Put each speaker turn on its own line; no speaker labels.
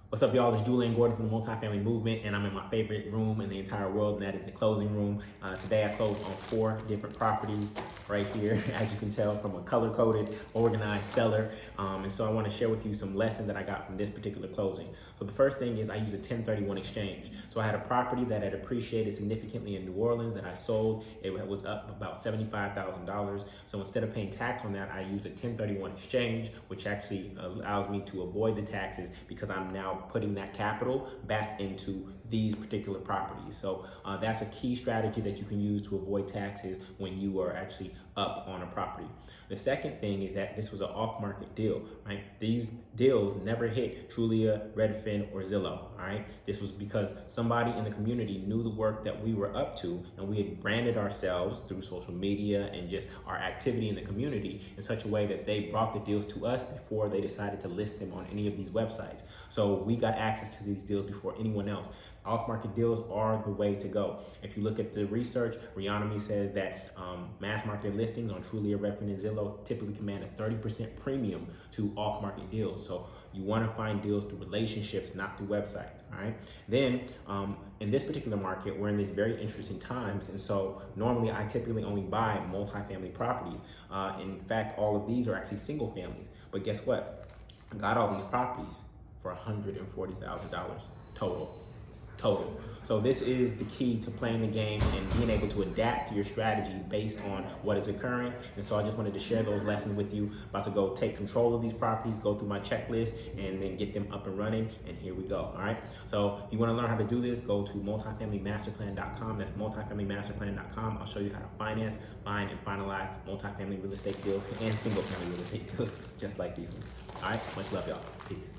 What's up, y'all? It's Jullien from the Multifamily Movement, and I'm in my favorite room in the entire world, and that is the closing room. Today I closed on 4 different properties right here, as you can tell from a color-coded, organized seller. And so I want to share with you some lessons that I got from this particular closing. So the first thing is I use a 1031 exchange. So I had a property that had appreciated significantly in New Orleans that I sold. It was up about $75,000. So instead of paying tax on that, I used a 1031 exchange, which actually allows me to avoid the taxes because I'm now putting that capital back into these particular properties. So that's a key strategy that you can use to avoid taxes when you are actually up on a property. The second thing is that this was an off-market deal, right? These deals never hit Trulia, Redfin, or Zillow, all right? This was because somebody in the community knew the work that we were up to, and we had branded ourselves through social media and just our activity in the community in such a way that they brought the deals to us before they decided to list them on any of these websites. So we got access to these deals before anyone else. Off-market deals are the way to go. If you look at the research, Reonomy says that mass market listings on Trulia, Redfin, and Zillow typically command a 30% premium to off-market deals. So you want to find deals through relationships, not through websites, all right? Then in this particular market, we're in these very interesting times. And so normally I typically only buy multifamily properties. In fact, all of these are actually single families. But guess what? I got all these properties for $140,000 total. So this is the key to playing the game and being able to adapt to your strategy based on what is occurring. And so I just wanted to share those lessons with you. About to go take control of these properties, go through my checklist, and then get them up and running. And here we go. All right. So if you want to learn how to do this, go to multifamilymasterplan.com. That's multifamilymasterplan.com. I'll show you how to finance, find, and finalize multifamily real estate deals and single family real estate deals just like these ones. All right. Much love, y'all. Peace.